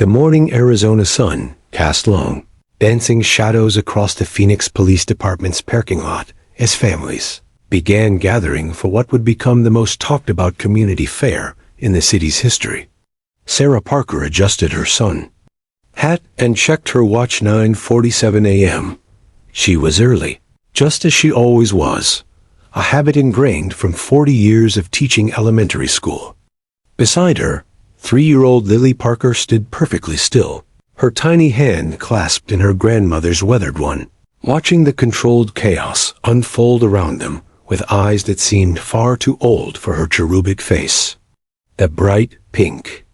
The morning Arizona sun cast long, dancing shadows across the Phoenix Police Department's parking lot as families began gathering for what would become the most talked-about community fair in the city's history. Sarah Parker adjusted her sun hat and checked her watch. 9:47 a.m. She was early, just as she always was, a habit ingrained from 40 years of teaching elementary school. Beside her, 3-year-old Lily Parker stood perfectly still, her tiny hand clasped in her grandmother's weathered one, watching the controlled chaos unfold around them with eyes that seemed far too old for her cherubic face. The bright pink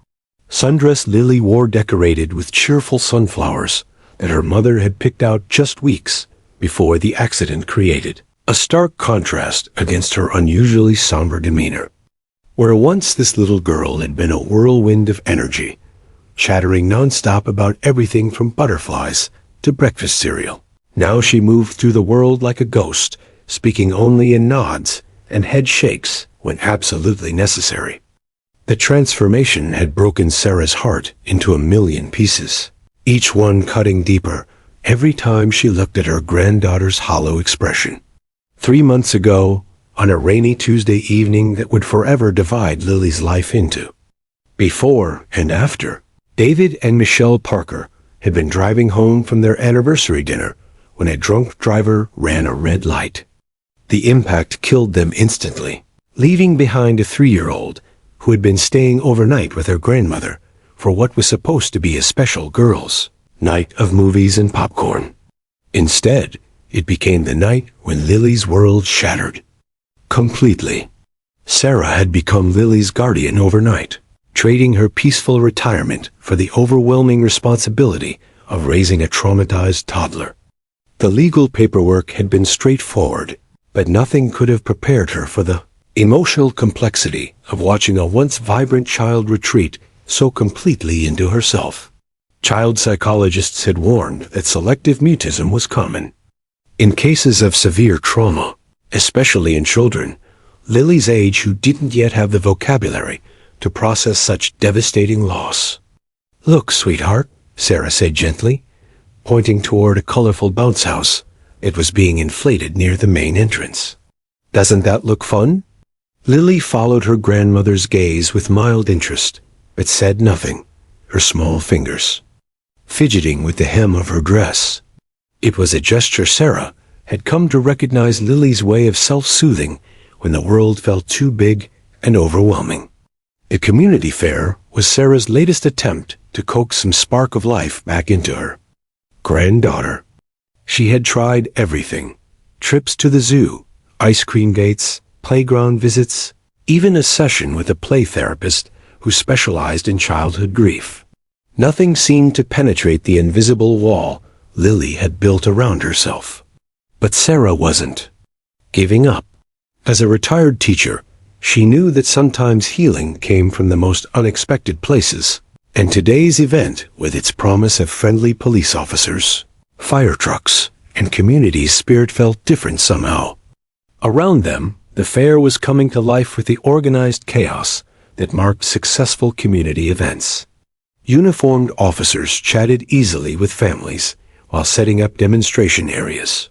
sundress Lily wore, decorated with cheerful sunflowers that her mother had picked out just weeks before the accident, created a stark contrast against her unusually somber demeanor. Where once this little girl had been a whirlwind of energy, chattering nonstop about everything from butterflies to breakfast cereal, now she moved through the world like a ghost, speaking only in nods and head shakes when absolutely necessary. The transformation had broken Sarah's heart into a million pieces, each one cutting deeper every time she looked at her granddaughter's hollow expression. 3 months ago, on a rainy Tuesday evening that would forever divide Lily's life into before and after, David and Michelle Parker had been driving home from their anniversary dinner when a drunk driver ran a red light. The impact killed them instantly, leaving behind a 3-year-old who had been staying overnight with her grandmother for what was supposed to be a special girls' night of movies and popcorn. Instead, it became the night when Lily's world shattered completely. Sarah had become Lily's guardian overnight, trading her peaceful retirement for the overwhelming responsibility of raising a traumatized toddler. The legal paperwork had been straightforward, but nothing could have prepared her for the emotional complexity of watching a once vibrant child retreat so completely into herself. Child psychologists had warned that selective mutism was common in cases of severe trauma, especially in children Lily's age who didn't yet have the vocabulary to process such devastating loss. "Look, sweetheart," Sarah said gently, pointing toward a colorful bounce house. It was being inflated near the main entrance. "Doesn't that look fun?" Lily followed her grandmother's gaze with mild interest, but said nothing, her small fingers fidgeting with the hem of her dress. It was a gesture Sarah had come to recognize Lily's way of self-soothing when the world felt too big and overwhelming. The community fair was Sarah's latest attempt to coax some spark of life back into her granddaughter. She had tried everything: trips to the zoo, ice cream dates, playground visits, even a session with a play therapist who specialized in childhood grief. Nothing seemed to penetrate the invisible wall Lily had built around herself. But Sarah wasn't giving up. As a retired teacher, she knew that sometimes healing came from the most unexpected places, and today's event, with its promise of friendly police officers, fire trucks, and community spirit, felt different somehow. Around them, the fair was coming to life with the organized chaos that marked successful community events. Uniformed officers chatted easily with families while setting up demonstration areas.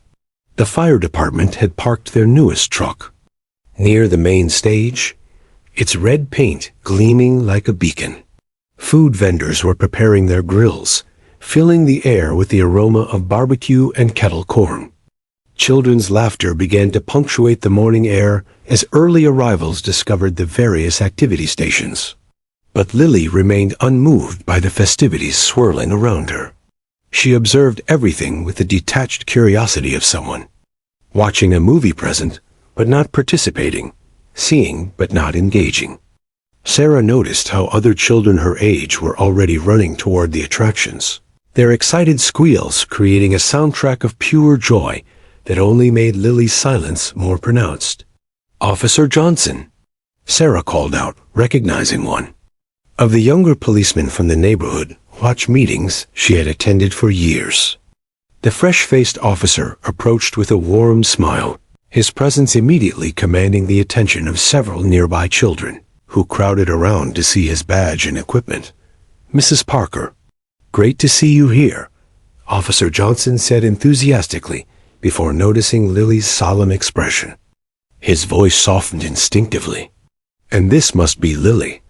The fire department had parked their newest truck near the main stage, its red paint gleaming like a beacon. Food vendors were preparing their grills, filling the air with the aroma of barbecue and kettle corn. Children's laughter began to punctuate the morning air as early arrivals discovered the various activity stations. But Lily remained unmoved by the festivities swirling around her. She observed everything with the detached curiosity of someone watching a movie, present but not participating, seeing but not engaging. Sarah noticed how other children her age were already running toward the attractions, their excited squeals creating a soundtrack of pure joy that only made Lily's silence more pronounced. "Officer Johnson," Sarah called out, recognizing one of the younger policemen from the neighborhood watch meetings she had attended for years. The fresh-faced officer approached with a warm smile, his presence immediately commanding the attention of several nearby children, who crowded around to see his badge and equipment. "Mrs. Parker," Great to see you here, Officer Johnson said enthusiastically before noticing Lily's solemn expression. His voice softened instinctively. And this must be Lily.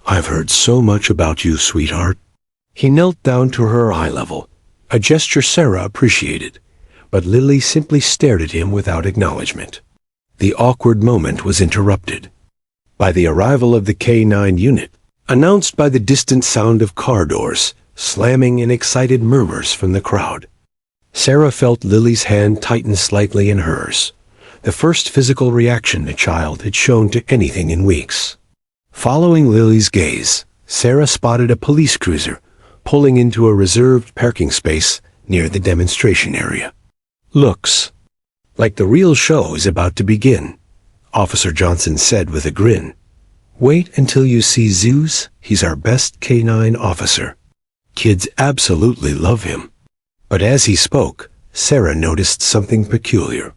I've heard so much about you, sweetheart. He knelt down to her eye level, a gesture Sarah appreciated, but Lily simply stared at him without acknowledgement. The awkward moment was interrupted by the arrival of the K-9 unit, announced by the distant sound of car doors slamming and excited murmurs from the crowd. Sarah felt Lily's hand tighten slightly in hers, the first physical reaction the child had shown to anything in weeks. Following Lily's gaze, Sarah spotted a police cruiser pulling into a reserved parking space near the demonstration area. Looks like the real show is about to begin, Officer Johnson said with a grin. Wait until you see Zeus. He's our best K-9 officer. Kids absolutely love him. But as he spoke, Sarah noticed something peculiar.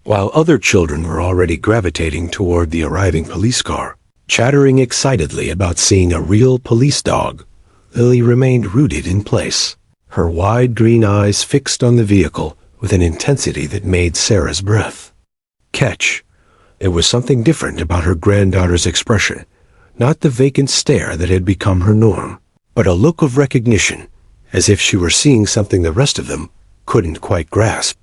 While other children were already gravitating toward the arriving police car, chattering excitedly about seeing a real police dog, Lily remained rooted in place, her wide green eyes fixed on the vehicle with an intensity that made Sarah's breath catch. There was something different about her granddaughter's expression, not the vacant stare that had become her norm, but a look of recognition, as if she were seeing something the rest of them couldn't quite grasp.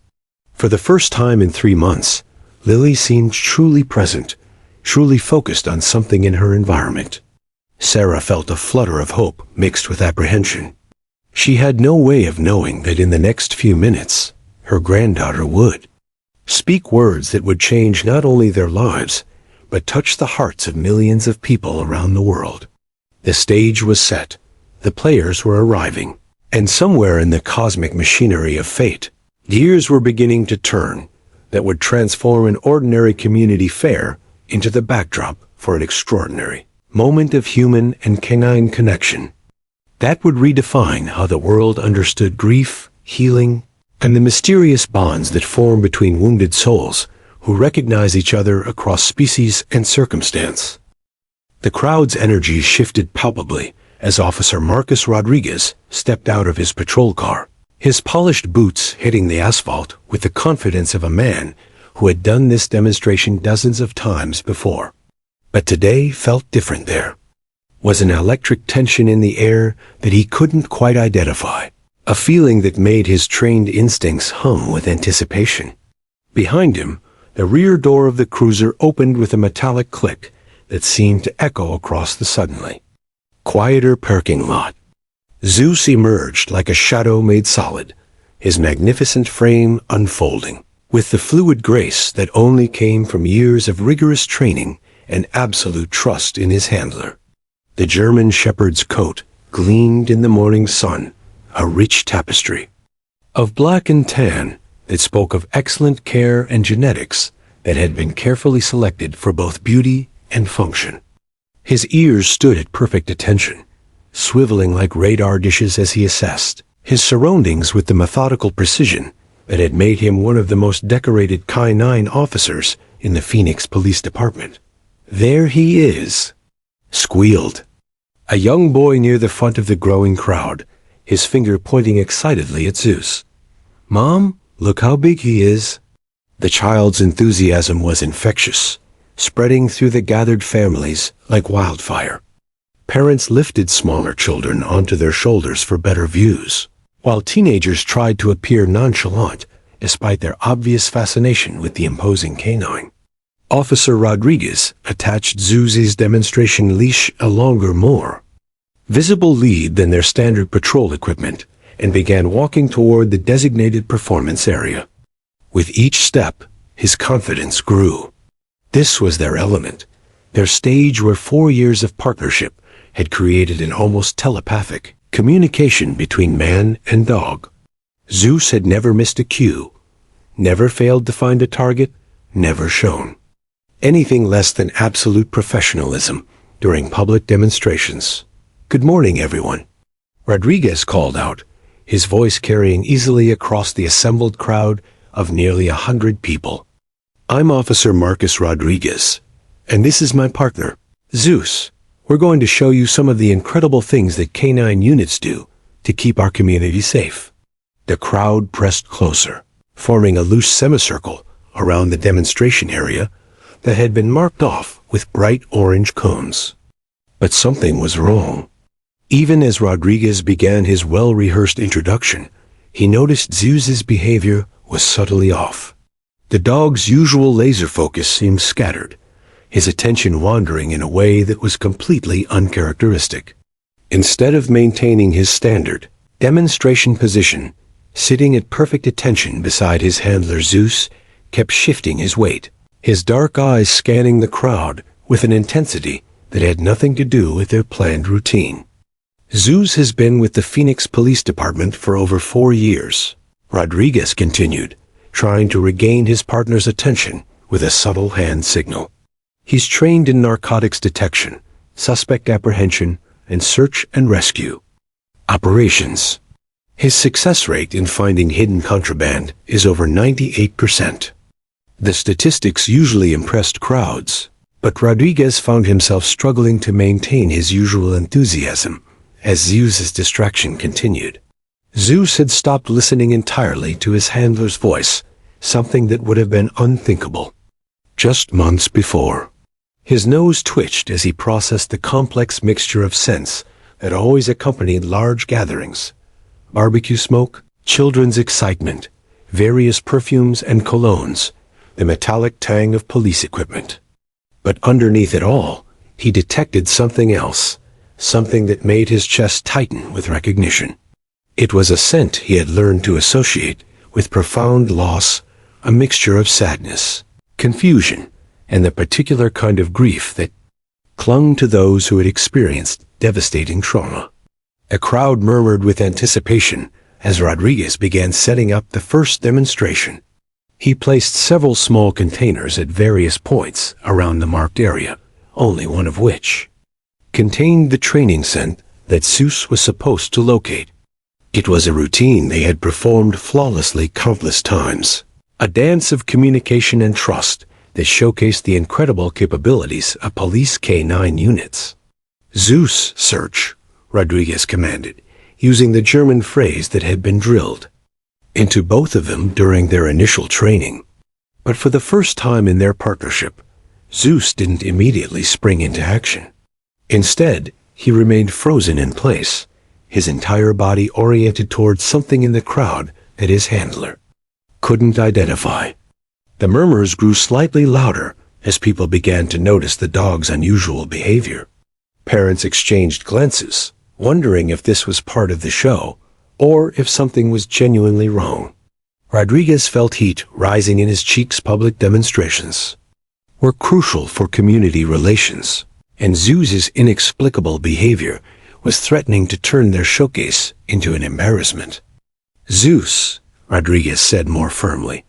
For the first time in 3 months, Lily seemed truly present, truly focused on something in her environment. Sarah felt a flutter of hope mixed with apprehension. She had no way of knowing that in the next few minutes, her granddaughter would speak words that would change not only their lives, but touch the hearts of millions of people around the world. The stage was set, the players were arriving, and somewhere in the cosmic machinery of fate, gears were beginning to turn that would transform an ordinary community fair into the backdrop for an extraordinary moment of human and canine connection that would redefine how the world understood grief, healing, and the mysterious bonds that form between wounded souls who recognize each other across species and circumstance. The crowd's energy shifted palpably as Officer Marcus Rodriguez stepped out of his patrol car, his polished boots hitting the asphalt with the confidence of a man who had done this demonstration dozens of times before. But today felt different. There was an electric tension in the air that he couldn't quite identify, a feeling that made his trained instincts hum with anticipation. Behind him, the rear door of the cruiser opened with a metallic click that seemed to echo across the suddenly quieter parking lot. Zeus emerged like a shadow made solid, his magnificent frame unfolding, with the fluid grace that only came from years of rigorous training and absolute trust in his handler. The German shepherd's coat gleamed in the morning sun, a rich tapestry of black and tan that spoke of excellent care and genetics that had been carefully selected for both beauty and function. His ears stood at perfect attention, swiveling like radar dishes as he assessed his surroundings with the methodical precision that had made him one of the most decorated K-9 officers in the Phoenix Police Department. There he is, squealed a young boy near the front of the growing crowd, his finger pointing excitedly at Zeus. Mom, look how big he is. The child's enthusiasm was infectious, spreading through the gathered families like wildfire. Parents lifted smaller children onto their shoulders for better views, while teenagers tried to appear nonchalant despite their obvious fascination with the imposing K-9. Officer Rodriguez attached Zeus's demonstration leash a longer, more visible lead than their standard patrol equipment and began walking toward the designated performance area. With each step, his confidence grew. This was their element, their stage where 4 years of partnership had created an almost telepathic communication between man and dog. Zeus had never missed a cue, never failed to find a target, never shown anything less than absolute professionalism during public demonstrations. Good morning, everyone, Rodriguez called out, his voice carrying easily across the assembled crowd of nearly 100 people. I'm Officer Marcus Rodriguez, and this is my partner, Zeus. We're going to show you some of the incredible things that K-9 units do to keep our community safe." The crowd pressed closer, forming a loose semicircle around the demonstration area that had been marked off with bright orange cones. But something was wrong. Even as Rodriguez began his well-rehearsed introduction, he noticed Zeus's behavior was subtly off. The dog's usual laser focus seemed scattered, his attention wandering in a way that was completely uncharacteristic. Instead of maintaining his standard demonstration position, sitting at perfect attention beside his handler Zeus kept shifting his weight, his dark eyes scanning the crowd with an intensity that had nothing to do with their planned routine. Zeus has been with the Phoenix Police Department for over 4 years, Rodriguez continued, trying to regain his partner's attention with a subtle hand signal. He's trained in narcotics detection, suspect apprehension, and search and rescue operations. His success rate in finding hidden contraband is over 98%. The statistics usually impressed crowds, but Rodriguez found himself struggling to maintain his usual enthusiasm as Zeus's distraction continued. Zeus had stopped listening entirely to his handler's voice, something that would have been unthinkable just months before. His nose twitched as he processed the complex mixture of scents that always accompanied large gatherings: barbecue smoke, children's excitement, various perfumes and colognes, the metallic tang of police equipment. But underneath it all, he detected something else, something that made his chest tighten with recognition. It was a scent he had learned to associate with profound loss, a mixture of sadness, confusion, and the particular kind of grief that clung to those who had experienced devastating trauma. A crowd murmured with anticipation as Rodriguez began setting up the first demonstration. He placed several small containers at various points around the marked area, only one of which contained the training scent that Zeus was supposed to locate. It was a routine they had performed flawlessly countless times, a dance of communication and trust that showcased the incredible capabilities of police K9 units. "Zeus, search," Rodriguez commanded, using the German phrase that had been drilled into both of them during their initial training. But for the first time in their partnership, Zeus didn't immediately spring into action. Instead, he remained frozen in place, his entire body oriented towards something in the crowd that his handler couldn't identify. The murmurs grew slightly louder as people began to notice the dog's unusual behavior. Parents exchanged glances, wondering if this was part of the show or if something was genuinely wrong. Rodriguez felt heat rising in his cheeks. Public demonstrations were crucial for community relations, and Zeus's inexplicable behavior was threatening to turn their showcase into an embarrassment. "Zeus," Rodriguez said more firmly,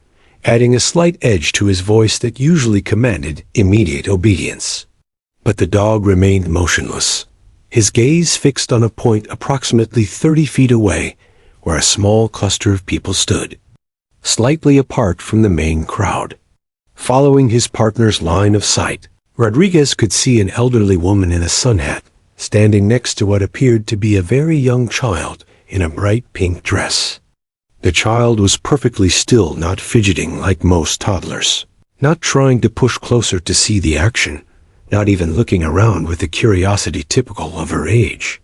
adding a slight edge to his voice that usually commanded immediate obedience. But the dog remained motionless, his gaze fixed on a point approximately 30 feet away, where a small cluster of people stood, slightly apart from the main crowd. Following his partner's line of sight, Rodriguez could see an elderly woman in a sun hat, standing next to what appeared to be a very young child in a bright pink dress. The child was perfectly still, not fidgeting like most toddlers, not trying to push closer to see the action, not even looking around with the curiosity typical of her age.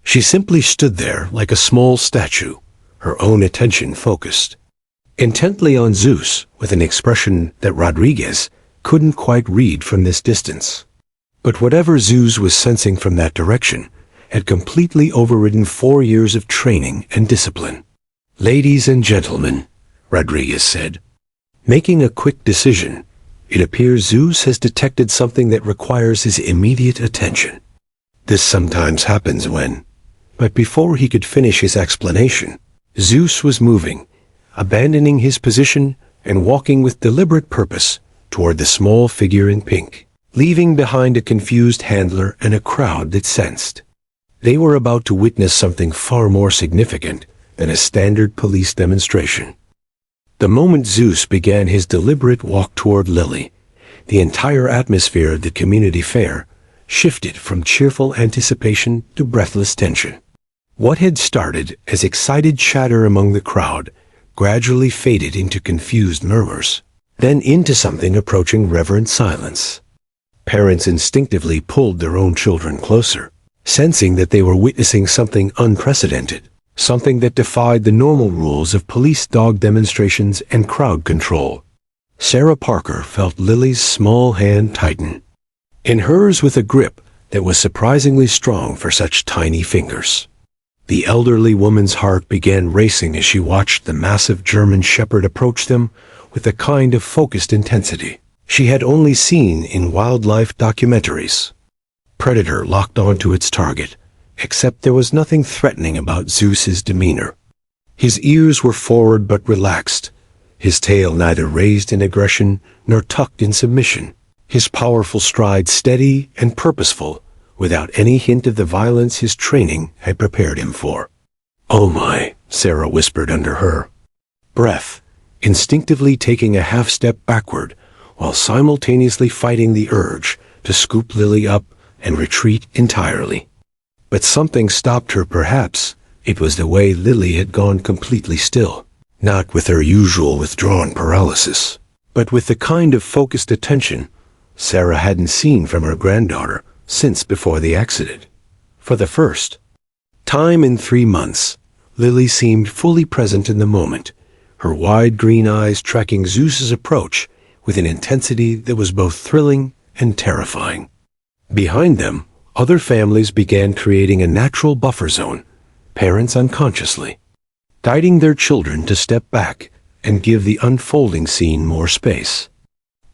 She simply stood there like a small statue, her own attention focused intently on Zeus with an expression that Rodriguez couldn't quite read from this distance. But whatever Zeus was sensing from that direction had completely overridden 4 years of training and discipline. "Ladies and gentlemen," Rodriguez said, making a quick decision, "it appears Zeus has detected something that requires his immediate attention. This sometimes happens when..." But before he could finish his explanation, Zeus was moving, abandoning his position and walking with deliberate purpose toward the small figure in pink, leaving behind a confused handler and a crowd that sensed they were about to witness something far more significant than a standard police demonstration. The moment Zeus began his deliberate walk toward Lily, the entire atmosphere of the community fair shifted from cheerful anticipation to breathless tension. What had started as excited chatter among the crowd gradually faded into confused murmurs, then into something approaching reverent silence. Parents instinctively pulled their own children closer, sensing that they were witnessing something unprecedented, something that defied the normal rules of police dog demonstrations and crowd control. Sarah Parker felt Lily's small hand tighten, in hers with a grip that was surprisingly strong for such tiny fingers. The elderly woman's heart began racing as she watched the massive German Shepherd approach them with a kind of focused intensity she had only seen in wildlife documentaries. Predator locked onto its target, except there was nothing threatening about Zeus's demeanor. His ears were forward but relaxed, his tail neither raised in aggression nor tucked in submission, his powerful stride steady and purposeful, without any hint of the violence his training had prepared him for. "Oh my," Sarah whispered under her breath, instinctively taking a half-step backward, while simultaneously fighting the urge to scoop Lily up and retreat entirely. But something stopped her. Perhaps it was the way Lily had gone completely still, not with her usual withdrawn paralysis, but with the kind of focused attention Sarah hadn't seen from her granddaughter since before the accident. For the first time in 3 months, Lily seemed fully present in the moment, her wide green eyes tracking Zeus's approach with an intensity that was both thrilling and terrifying. Behind them, other families began creating a natural buffer zone, parents unconsciously guiding their children to step back and give the unfolding scene more space.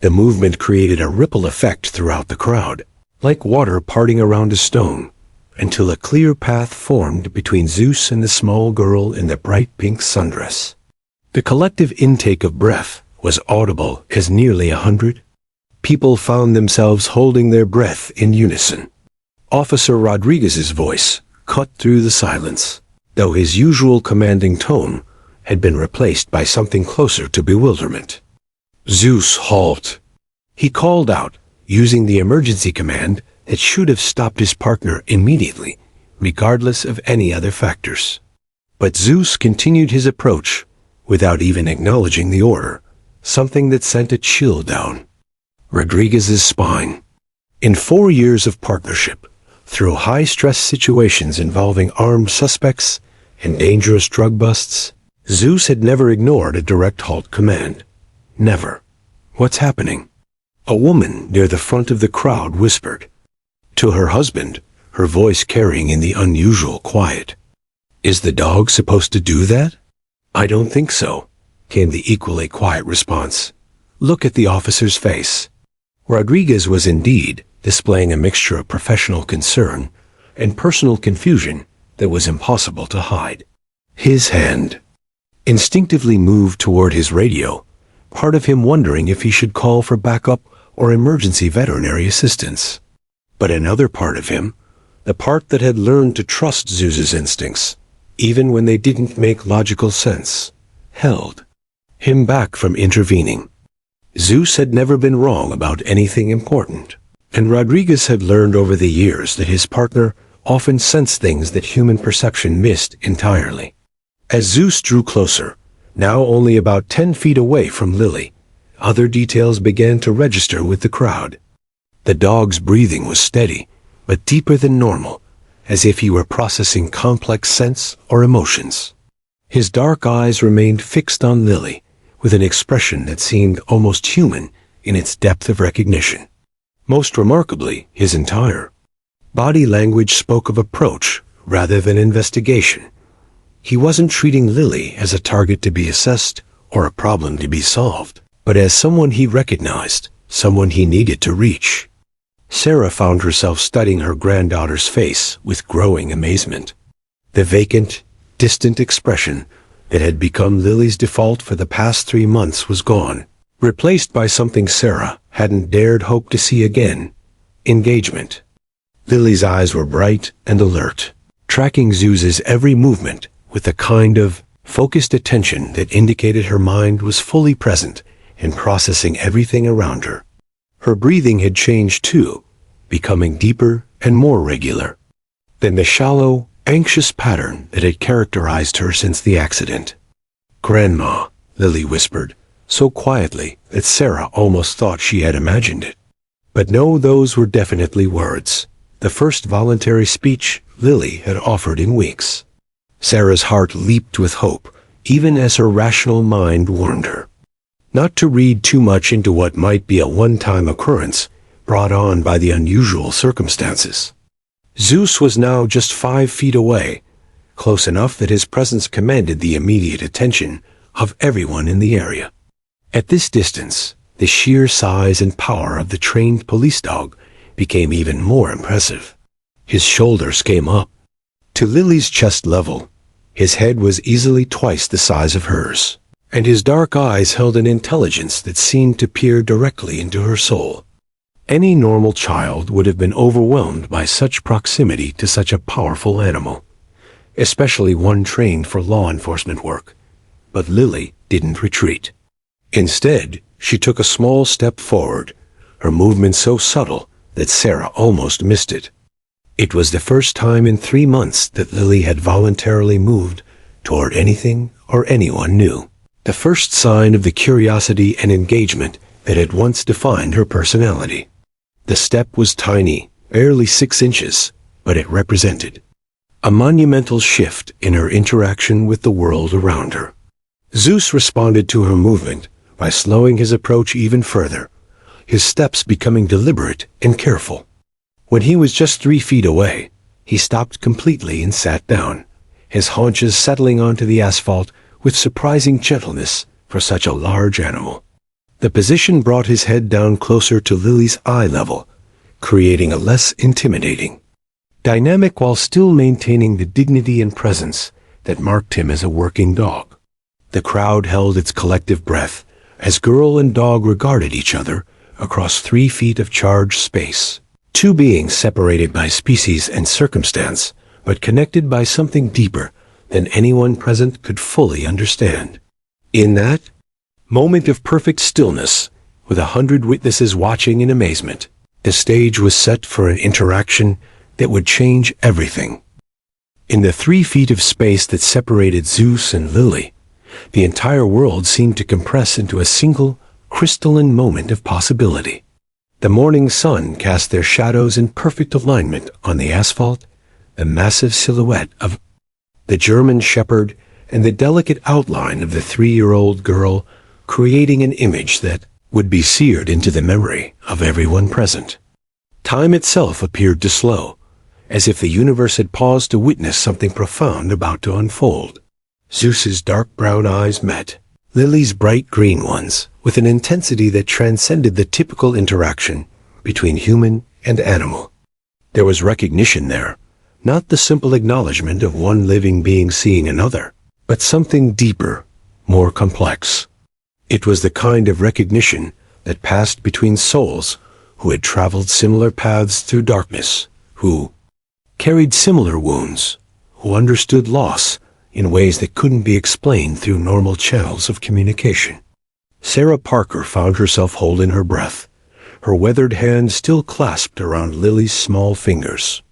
The movement created a ripple effect throughout the crowd, like water parting around a stone, until a clear path formed between Zeus and the small girl in the bright pink sundress. The collective intake of breath was audible as nearly 100 people found themselves holding their breath in unison. Officer Rodriguez's voice cut through the silence, though his usual commanding tone had been replaced by something closer to bewilderment. "Zeus, halt!" he called out, using the emergency command that should have stopped his partner immediately, regardless of any other factors. But Zeus continued his approach without even acknowledging the order, something that sent a chill down Rodriguez's spine. In 4 years of partnership, through high-stress situations involving armed suspects and dangerous drug busts, Zeus had never ignored a direct halt command. Never. "What's happening?" a woman near the front of the crowd whispered to her husband, her voice carrying in the unusual quiet. "Is the dog supposed to do that?" "I don't think so," came the equally quiet response. "Look at the officer's face." Rodriguez was indeed displaying a mixture of professional concern and personal confusion that was impossible to hide. His hand instinctively moved toward his radio, part of him wondering if he should call for backup or emergency veterinary assistance. But another part of him, the part that had learned to trust Zeus's instincts, even when they didn't make logical sense, held him back from intervening. Zeus had never been wrong about anything important, and Rodriguez had learned over the years that his partner often sensed things that human perception missed entirely. As Zeus drew closer, now only about 10 feet away from Lily, other details began to register with the crowd. The dog's breathing was steady, but deeper than normal, as if he were processing complex scents or emotions. His dark eyes remained fixed on Lily, with an expression that seemed almost human in its depth of recognition. Most remarkably, his entire body language spoke of approach rather than investigation. He wasn't treating Lily as a target to be assessed or a problem to be solved, but as someone he recognized, someone he needed to reach. Sarah found herself studying her granddaughter's face with growing amazement. The vacant, distant expression that had become Lily's default for the past 3 months was gone, replaced by something Sarah hadn't dared hope to see again: engagement. Lily's eyes were bright and alert, tracking Zeus's every movement with a kind of focused attention that indicated her mind was fully present in processing everything around her. Her breathing had changed too, becoming deeper and more regular. Then the shallow, anxious pattern that had characterized her since the accident. "Grandma," Lily whispered, so quietly that Sarah almost thought she had imagined it. But no, those were definitely words, the first voluntary speech Lily had offered in weeks. Sarah's heart leaped with hope, even as her rational mind warned her not to read too much into what might be a one-time occurrence brought on by the unusual circumstances. Zeus was now just 5 feet away, close enough that his presence commanded the immediate attention of everyone in the area. At this distance, the sheer size and power of the trained police dog became even more impressive. His shoulders came up to Lily's chest level. His head was easily twice the size of hers, and his dark eyes held an intelligence that seemed to peer directly into her soul. Any normal child would have been overwhelmed by such proximity to such a powerful animal, especially one trained for law enforcement work. But Lily didn't retreat. Instead, she took a small step forward, her movement so subtle that Sarah almost missed it. It was the first time in 3 months that Lily had voluntarily moved toward anything or anyone new. The first sign of the curiosity and engagement that had once defined her personality. The step was tiny, barely 6 inches, but it represented a monumental shift in her interaction with the world around her. Zeus responded to her movement by slowing his approach even further, his steps becoming deliberate and careful. When he was just 3 feet away, he stopped completely and sat down, his haunches settling onto the asphalt with surprising gentleness for such a large animal. The position brought his head down closer to Lily's eye level, creating a less intimidating dynamic while still maintaining the dignity and presence that marked him as a working dog. The crowd held its collective breath as girl and dog regarded each other across 3 feet of charged space. 2 beings separated by species and circumstance, but connected by something deeper than anyone present could fully understand. In that moment of perfect stillness, with 100 witnesses watching in amazement, the stage was set for an interaction that would change everything. In the 3 feet of space that separated Zeus and Lily, the entire world seemed to compress into a single, crystalline moment of possibility. The morning sun cast their shadows in perfect alignment on the asphalt, the massive silhouette of the German shepherd, and the delicate outline of the 3-year-old girl, creating an image that would be seared into the memory of everyone present. Time itself appeared to slow, as if the universe had paused to witness something profound about to unfold. Zeus's dark brown eyes met Lily's bright green ones with an intensity that transcended the typical interaction between human and animal. There was recognition there, not the simple acknowledgement of one living being seeing another, but something deeper, more complex. It was the kind of recognition that passed between souls who had traveled similar paths through darkness, who carried similar wounds, who understood loss in ways that couldn't be explained through normal channels of communication. Sarah Parker found herself holding her breath, her weathered hand still clasped around Lily's small fingers.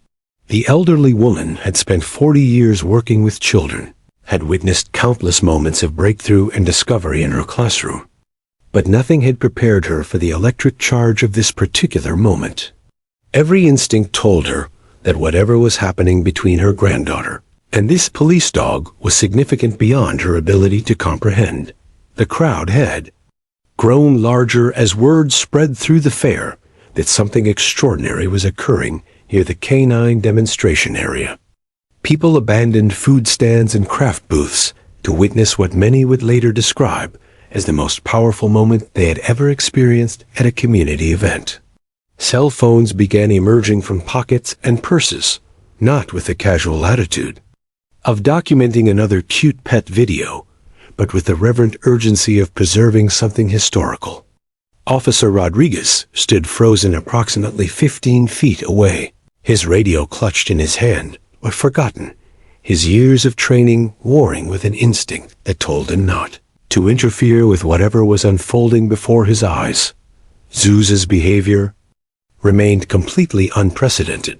The elderly woman had spent 40 years working with children, had witnessed countless moments of breakthrough and discovery in her classroom. But nothing had prepared her for the electric charge of this particular moment. Every instinct told her that whatever was happening between her granddaughter and this police dog was significant beyond her ability to comprehend. The crowd had grown larger as word spread through the fair that something extraordinary was occurring near the canine demonstration area. People abandoned food stands and craft booths to witness what many would later describe as the most powerful moment they had ever experienced at a community event. Cell phones began emerging from pockets and purses, not with a casual attitude of documenting another cute pet video, but with the reverent urgency of preserving something historical. Officer Rodriguez stood frozen approximately 15 feet away, his radio clutched in his hand, or forgotten, his years of training warring with an instinct that told him not to interfere with whatever was unfolding before his eyes. Zeus's behavior remained completely unprecedented,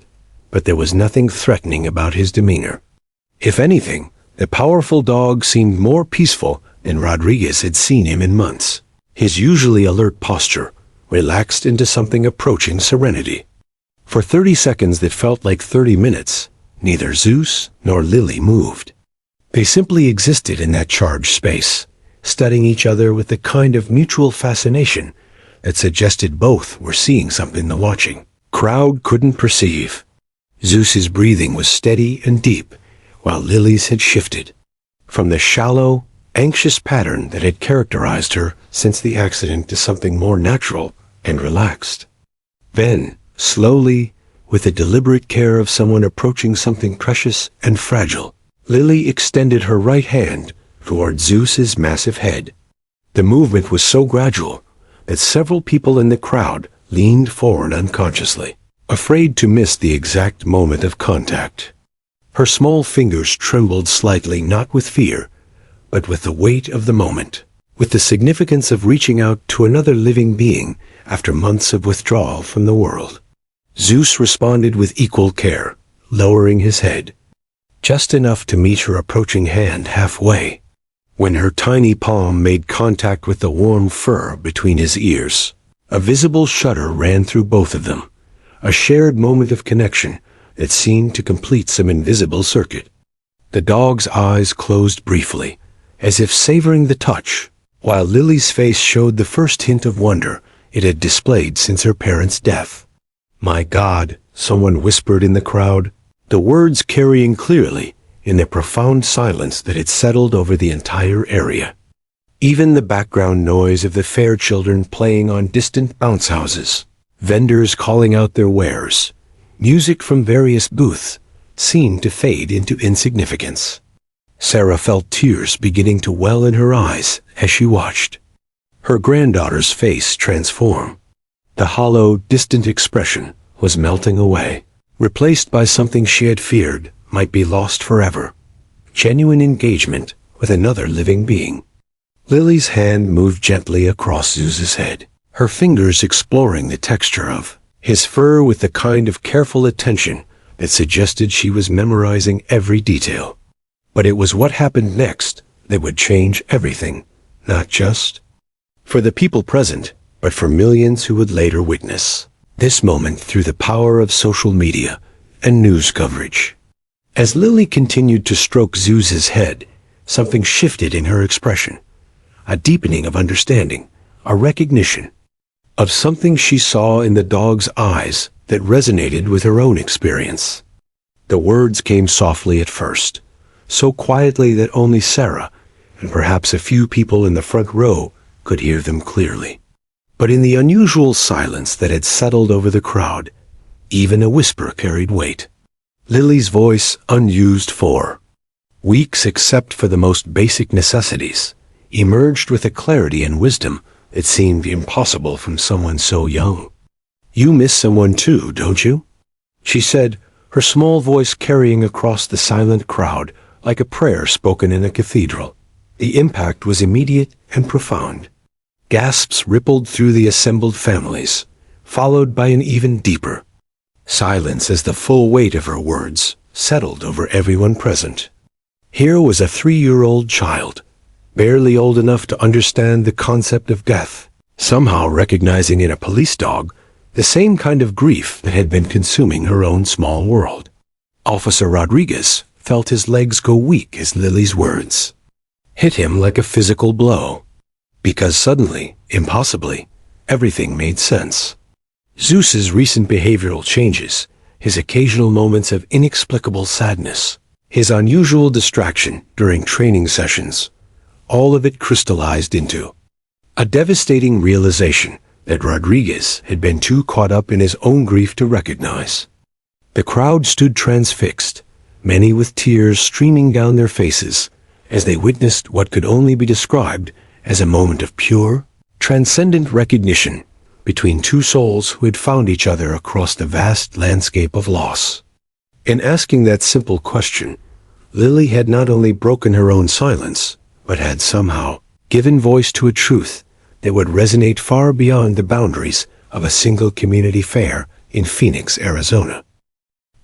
but there was nothing threatening about his demeanor. If anything, the powerful dog seemed more peaceful than Rodriguez had seen him in months. His usually alert posture relaxed into something approaching serenity. For 30 seconds that felt like 30 minutes, neither Zeus nor Lily moved. They simply existed in that charged space, studying each other with the kind of mutual fascination that suggested both were seeing something the watching crowd couldn't perceive. Zeus's breathing was steady and deep, while Lily's had shifted from the shallow, anxious pattern that had characterized her since the accident to something more natural and relaxed. Then, slowly, with the deliberate care of someone approaching something precious and fragile, Lily extended her right hand toward Zeus's massive head. The movement was so gradual that several people in the crowd leaned forward unconsciously, afraid to miss the exact moment of contact. Her small fingers trembled slightly, not with fear, but with the weight of the moment, with the significance of reaching out to another living being after months of withdrawal from the world. Zeus responded with equal care, lowering his head, just enough to meet her approaching hand halfway. When her tiny palm made contact with the warm fur between his ears, a visible shudder ran through both of them, a shared moment of connection that seemed to complete some invisible circuit. The dog's eyes closed briefly, as if savoring the touch, while Lily's face showed the first hint of wonder it had displayed since her parents' death. "My God," someone whispered in the crowd, the words carrying clearly in the profound silence that had settled over the entire area. Even the background noise of the fair children playing on distant bounce houses, vendors calling out their wares, music from various booths, seemed to fade into insignificance. Sarah felt tears beginning to well in her eyes as she watched. Her granddaughter's face transform. The hollow, distant expression was melting away, replaced by something she had feared might be lost forever: genuine engagement with another living being. Lily's hand moved gently across Zeus's head, her fingers exploring the texture of his fur with the kind of careful attention that suggested she was memorizing every detail. But it was what happened next that would change everything, not just for the people present, but for millions who would later witness this moment through the power of social media and news coverage. As Lily continued to stroke Zeus's head, something shifted in her expression, a deepening of understanding, a recognition of something she saw in the dog's eyes that resonated with her own experience. The words came softly at first, so quietly that only Sarah and perhaps a few people in the front row could hear them clearly. But in the unusual silence that had settled over the crowd, even a whisper carried weight. Lily's voice, unused for weeks except for the most basic necessities, emerged with a clarity and wisdom that seemed impossible from someone so young. "You miss someone too, don't you?" she said, her small voice carrying across the silent crowd like a prayer spoken in a cathedral. The impact was immediate and profound. Gasps rippled through the assembled families, followed by an even deeper silence as the full weight of her words settled over everyone present. Here was a 3-year-old child, barely old enough to understand the concept of death, somehow recognizing in a police dog the same kind of grief that had been consuming her own small world. Officer Rodriguez felt his legs go weak as Lily's words hit him like a physical blow, because suddenly, impossibly, everything made sense. Zeus's recent behavioral changes, his occasional moments of inexplicable sadness, his unusual distraction during training sessions, all of it crystallized into a devastating realization that Rodriguez had been too caught up in his own grief to recognize. The crowd stood transfixed, many with tears streaming down their faces as they witnessed what could only be described as a moment of pure, transcendent recognition between two souls who had found each other across the vast landscape of loss. In asking that simple question, Lily had not only broken her own silence, but had somehow given voice to a truth that would resonate far beyond the boundaries of a single community fair in Phoenix, Arizona.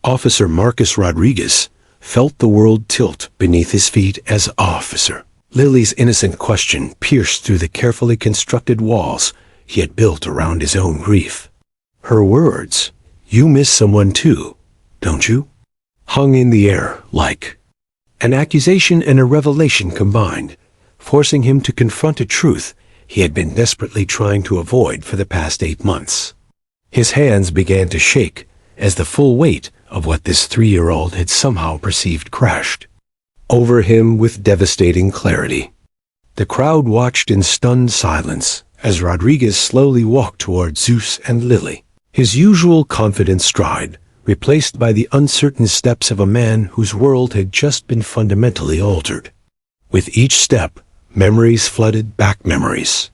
Officer Marcus Rodriguez felt the world tilt beneath his feet as officer. Lily's innocent question pierced through the carefully constructed walls he had built around his own grief. Her words, "You miss someone too, don't you?" hung in the air like an accusation and a revelation combined, forcing him to confront a truth he had been desperately trying to avoid for the past 8 months. His hands began to shake as the full weight of what this 3-year-old had somehow perceived crashed over him with devastating clarity. The crowd watched in stunned silence as Rodriguez slowly walked toward Zeus and Lily, his usual confident stride replaced by the uncertain steps of a man whose world had just been fundamentally altered. With each step, memories flooded back memories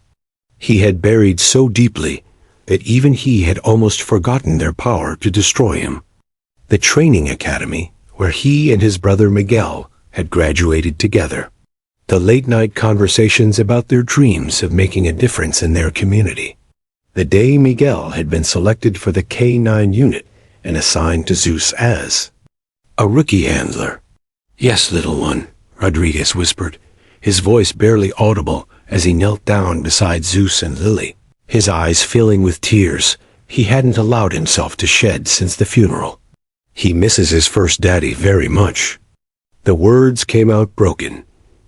he had buried so deeply that even he had almost forgotten their power to destroy him. The training academy where he and his brother Miguel had graduated together. The late-night conversations about their dreams of making a difference in their community. The day Miguel had been selected for the K-9 unit and assigned to Zeus as a rookie handler. "Yes, little one," Rodriguez whispered, his voice barely audible as he knelt down beside Zeus and Lily, his eyes filling with tears he hadn't allowed himself to shed since the funeral. "He misses his first daddy very much." The words came out broken,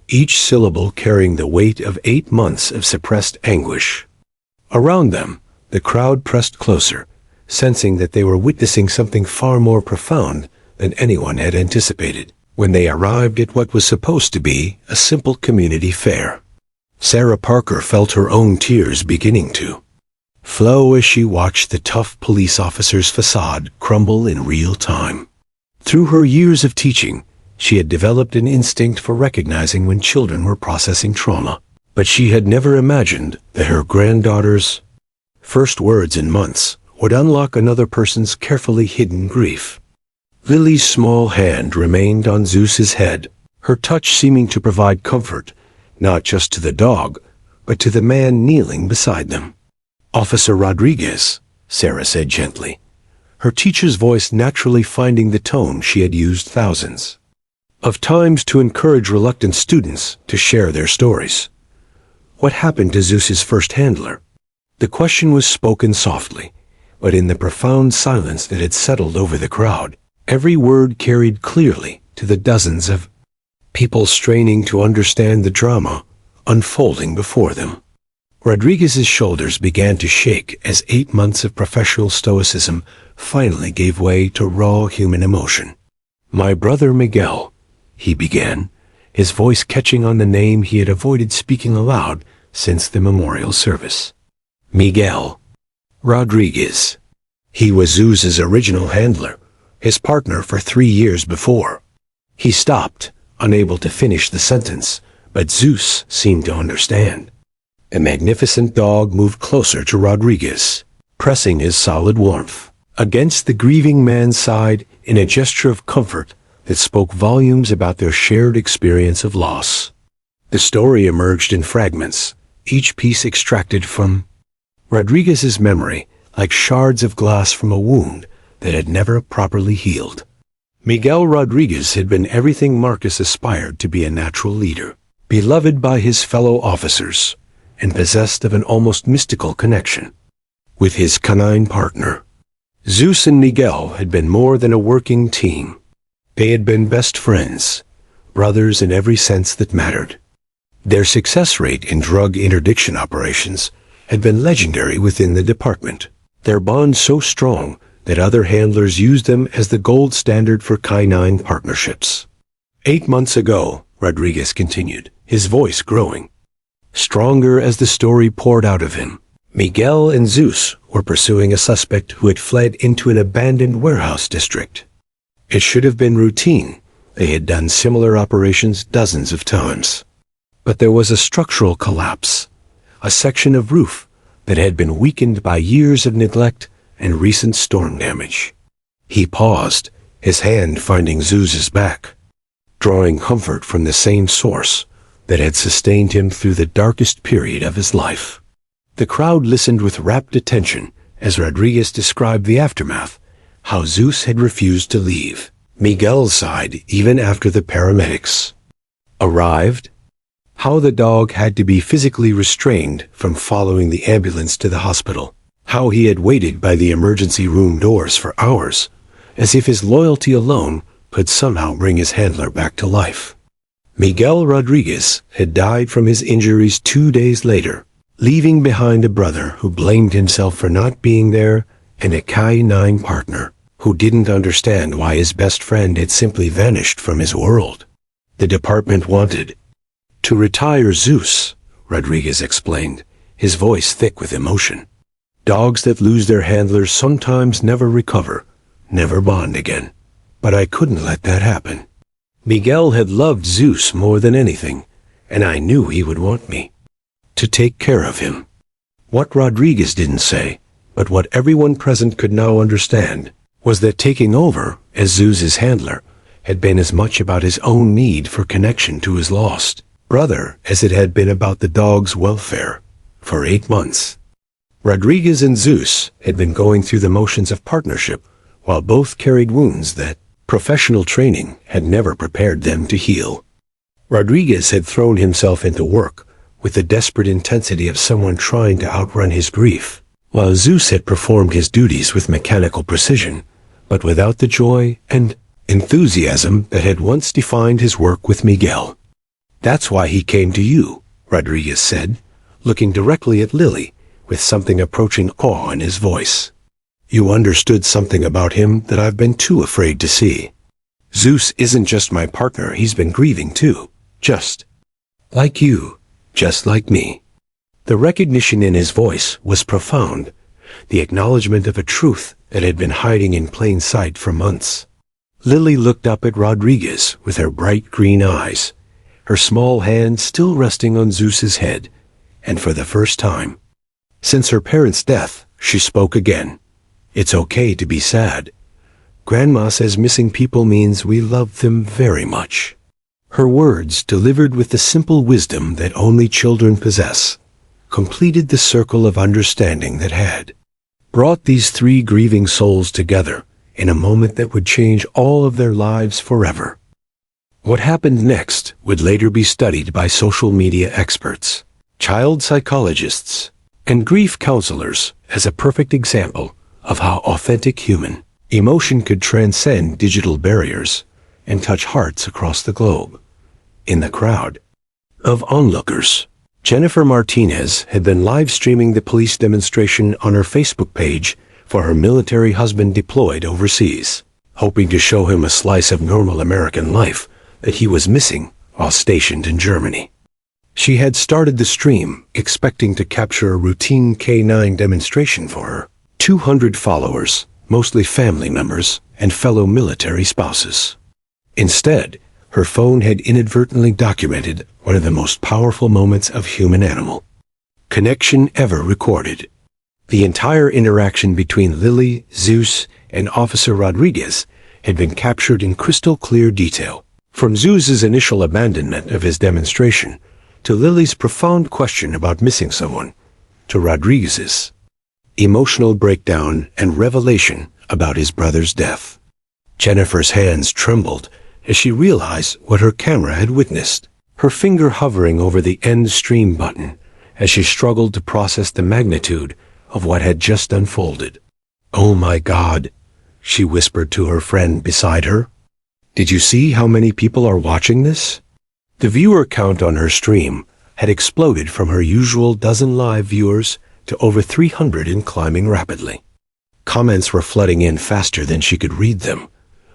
each syllable carrying the weight of 8 months of suppressed anguish. Around them, the crowd pressed closer, sensing that they were witnessing something far more profound than anyone had anticipated. When they arrived at what was supposed to be a simple community fair, Sarah Parker felt her own tears beginning to flow as she watched the tough police officer's facade crumble in real time. Through her years of teaching, she had developed an instinct for recognizing when children were processing trauma, but she had never imagined that her granddaughter's first words in months would unlock another person's carefully hidden grief. Lily's small hand remained on Zeus's head, her touch seeming to provide comfort, not just to the dog, but to the man kneeling beside them. "Officer Rodriguez," Sarah said gently, her teacher's voice naturally finding the tone she had used thousands of times to encourage reluctant students to share their stories. "What happened to Zeus's first handler?" The question was spoken softly, but in the profound silence that had settled over the crowd, every word carried clearly to the dozens of people straining to understand the drama unfolding before them. Rodriguez's shoulders began to shake as 8 months of professional stoicism finally gave way to raw human emotion. "My brother Miguel," he began, his voice catching on the name he had avoided speaking aloud since the memorial service. "Miguel Rodriguez. He was Zeus's original handler, his partner for 3 years before." He stopped, unable to finish the sentence, but Zeus seemed to understand. A magnificent dog moved closer to Rodriguez, pressing his solid warmth against the grieving man's side in a gesture of comfort that spoke volumes about their shared experience of loss. The story emerged in fragments, each piece extracted from Rodriguez's memory, like shards of glass from a wound that had never properly healed. Miguel Rodriguez had been everything Marcus aspired to be: a natural leader, beloved by his fellow officers, and possessed of an almost mystical connection with his canine partner. Zeus and Miguel had been more than a working team. They had been best friends, brothers in every sense that mattered. Their success rate in drug interdiction operations had been legendary within the department, their bond so strong that other handlers used them as the gold standard for canine partnerships. 8 months ago, Rodriguez continued, his voice growing stronger as the story poured out of him, Miguel and Zeus were pursuing a suspect who had fled into an abandoned warehouse district. It should have been routine. They had done similar operations dozens of times. But there was a structural collapse, a section of roof that had been weakened by years of neglect and recent storm damage. He paused, his hand finding Zeus's back, drawing comfort from the same source that had sustained him through the darkest period of his life. The crowd listened with rapt attention as Rodriguez described the aftermath, how Zeus had refused to leave Miguel's side even after the paramedics arrived, how the dog had to be physically restrained from following the ambulance to the hospital, how he had waited by the emergency room doors for hours, as if his loyalty alone could somehow bring his handler back to life. Miguel Rodriguez had died from his injuries 2 days later, leaving behind a brother who blamed himself for not being there and a K-9 partner who didn't understand why his best friend had simply vanished from his world. The department wanted to retire Zeus, Rodriguez explained, his voice thick with emotion. Dogs that lose their handlers sometimes never recover, never bond again. But I couldn't let that happen. Miguel had loved Zeus more than anything, and I knew he would want me to take care of him. What Rodriguez didn't say, but what everyone present could now understand, was that taking over as Zeus's handler had been as much about his own need for connection to his lost brother as it had been about the dog's welfare. For 8 months, Rodriguez and Zeus had been going through the motions of partnership, while both carried wounds that professional training had never prepared them to heal. Rodriguez had thrown himself into work with the desperate intensity of someone trying to outrun his grief, while Zeus had performed his duties with mechanical precision, but without the joy and enthusiasm that had once defined his work with Miguel. That's why he came to you, Rodriguez said, looking directly at Lily with something approaching awe in his voice. You understood something about him that I've been too afraid to see. Zeus isn't just my partner, he's been grieving too. Just like you, just like me. The recognition in his voice was profound, the acknowledgement of a truth that had been hiding in plain sight for months. Lily looked up at Rodriguez with her bright green eyes, her small hand still resting on Zeus's head, and for the first time since her parents' death, she spoke again. It's okay to be sad. Grandma says missing people means we love them very much. Her words, delivered with the simple wisdom that only children possess, completed the circle of understanding that had brought these 3 grieving souls together in a moment that would change all of their lives forever. What happened next would later be studied by social media experts, child psychologists, and grief counselors as a perfect example of how authentic human emotion could transcend digital barriers and touch hearts across the globe. In the crowd of onlookers, Jennifer Martinez had been live streaming the police demonstration on her Facebook page for her military husband deployed overseas, hoping to show him a slice of normal American life that he was missing while stationed in Germany. She had started the stream expecting to capture a routine K-9 demonstration for her 200 followers, mostly family members and fellow military spouses. Instead, her phone had inadvertently documented one of the most powerful moments of human-animal connection ever recorded. The entire interaction between Lily, Zeus, and Officer Rodriguez had been captured in crystal clear detail, from Zeus's initial abandonment of his demonstration to Lily's profound question about missing someone, to Rodriguez's emotional breakdown and revelation about his brother's death. Jennifer's hands trembled as she realized what her camera had witnessed, her finger hovering over the end stream button as she struggled to process the magnitude of what had just unfolded. "Oh my God," she whispered to her friend beside her. "Did you see how many people are watching this?" The viewer count on her stream had exploded from her usual dozen live viewers to over 300 and climbing rapidly. Comments were flooding in faster than she could read them.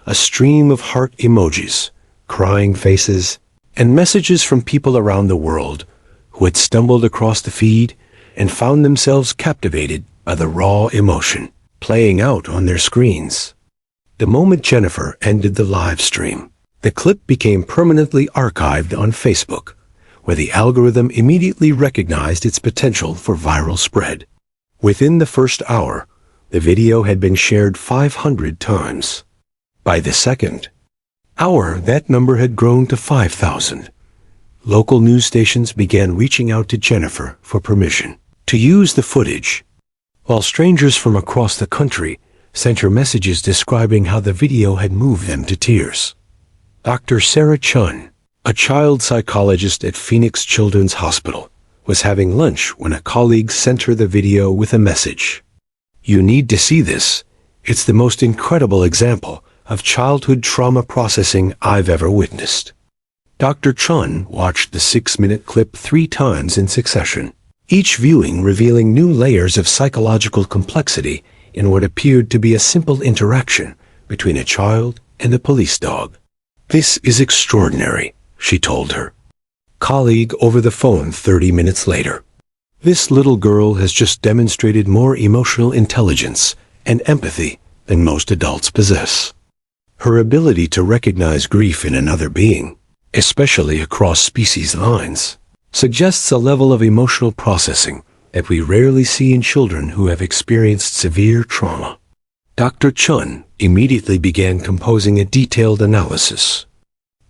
A stream of heart emojis, crying faces, and messages from people around the world who had stumbled across the feed and found themselves captivated by the raw emotion playing out on their screens. The moment Jennifer ended the live stream, the clip became permanently archived on Facebook, where the algorithm immediately recognized its potential for viral spread. Within the first hour, the video had been shared 500 times. By the second hour, that number had grown to 5,000. Local news stations began reaching out to Jennifer for permission to use the footage, while strangers from across the country sent her messages describing how the video had moved them to tears. Dr. Sarah Chun, a child psychologist at Phoenix Children's Hospital, was having lunch when a colleague sent her the video with a message. "You need to see this. It's the most incredible example of childhood trauma processing I've ever witnessed." Dr. Chun watched the 6-minute clip 3 times in succession, each viewing revealing new layers of psychological complexity in what appeared to be a simple interaction between a child and a police dog. "This is extraordinary," she told her colleague over the phone 30 minutes later. "This little girl has just demonstrated more emotional intelligence and empathy than most adults possess. Her ability to recognize grief in another being, especially across species lines, suggests a level of emotional processing that we rarely see in children who have experienced severe trauma." Dr. Chun immediately began composing a detailed analysis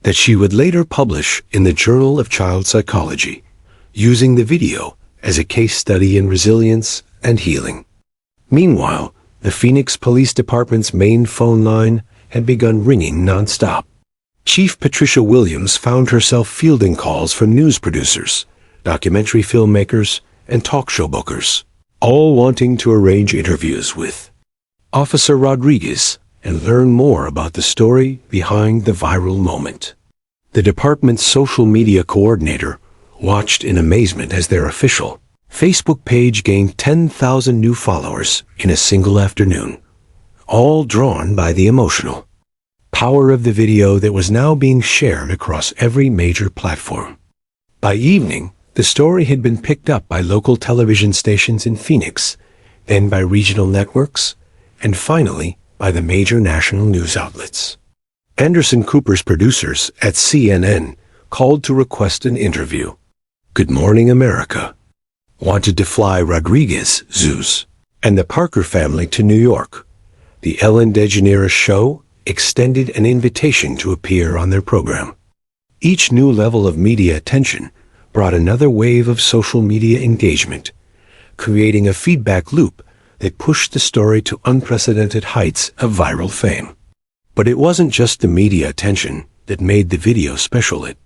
that she would later publish in the Journal of Child Psychology, using the video as a case study in resilience and healing. Meanwhile, the Phoenix Police Department's main phone line had begun ringing nonstop. Chief Patricia Williams found herself fielding calls from news producers, documentary filmmakers, and talk show bookers, all wanting to arrange interviews with Officer Rodriguez and learn more about the story behind the viral moment. The department's social media coordinator watched in amazement as their official Facebook page gained 10,000 new followers in a single afternoon, all drawn by the emotional power of the video that was now being shared across every major platform. By evening, the story had been picked up by local television stations in Phoenix, then by regional networks, and finally by the major national news outlets. Anderson Cooper's producers at CNN called to request an interview. Good Morning America wanted to fly Rodriguez, Zeus, and the Parker family to New York. The Ellen DeGeneres Show extended an invitation to appear on their program. Each new level of media attention brought another wave of social media engagement, creating a feedback loop that pushed the story to unprecedented heights of viral fame. But it wasn't just the media attention that made the video special. It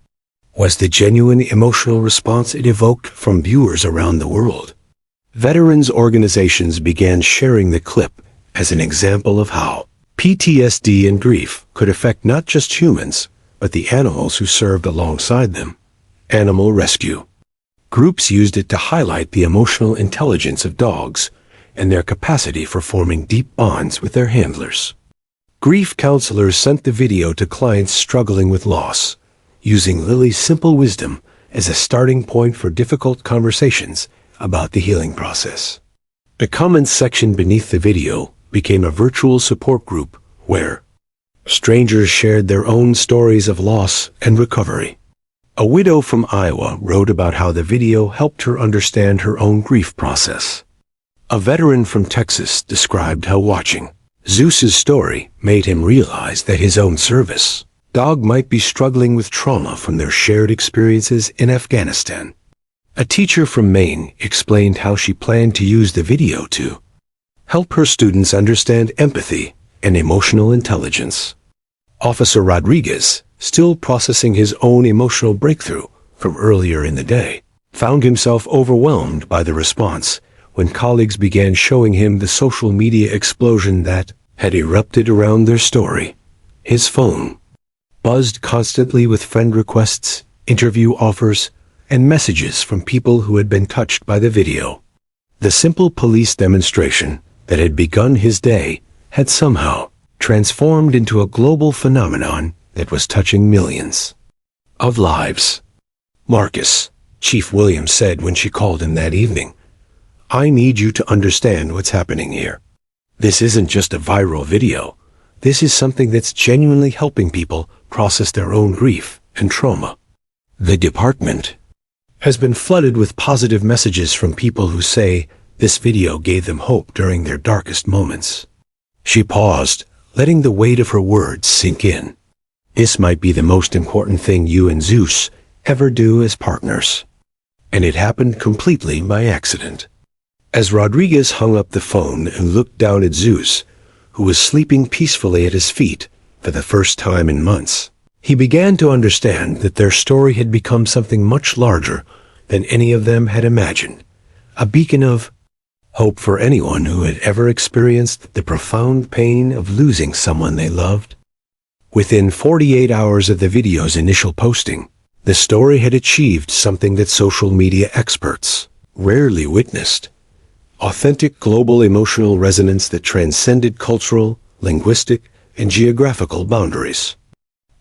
was the genuine emotional response it evoked from viewers around the world. Veterans organizations began sharing the clip as an example of how PTSD and grief could affect not just humans, but the animals who served alongside them. Animal rescue groups used it to highlight the emotional intelligence of dogs and their capacity for forming deep bonds with their handlers. Grief counselors sent the video to clients struggling with loss, using Lily's simple wisdom as a starting point for difficult conversations about the healing process. The comments section beneath the video became a virtual support group where strangers shared their own stories of loss and recovery. A widow from Iowa wrote about how the video helped her understand her own grief process. A veteran from Texas described how watching Zeus's story made him realize that his own service dog might be struggling with trauma from their shared experiences in Afghanistan. A teacher from Maine explained how she planned to use the video to help her students understand empathy and emotional intelligence. Officer Rodriguez, still processing his own emotional breakthrough from earlier in the day, found himself overwhelmed by the response when colleagues began showing him the social media explosion that had erupted around their story. His phone buzzed constantly with friend requests, interview offers, and messages from people who had been touched by the video. The simple police demonstration that had begun his day had somehow transformed into a global phenomenon that was touching millions of lives. "Marcus," Chief Williams said when she called him that evening, "I need you to understand what's happening here. This isn't just a viral video. This is something that's genuinely helping people process their own grief and trauma." The department has been flooded with positive messages from people who say this video gave them hope during their darkest moments. She paused, letting the weight of her words sink in. "This might be the most important thing you and Zeus ever do as partners." And it happened completely by accident. As Rodriguez hung up the phone and looked down at Zeus, who was sleeping peacefully at his feet for the first time in months. He began to understand that their story had become something much larger than any of them had imagined, a beacon of hope for anyone who had ever experienced the profound pain of losing someone they loved. Within 48 hours of the video's initial posting, the story had achieved something that social media experts rarely witnessed: authentic global emotional resonance that transcended cultural, linguistic, and geographical boundaries.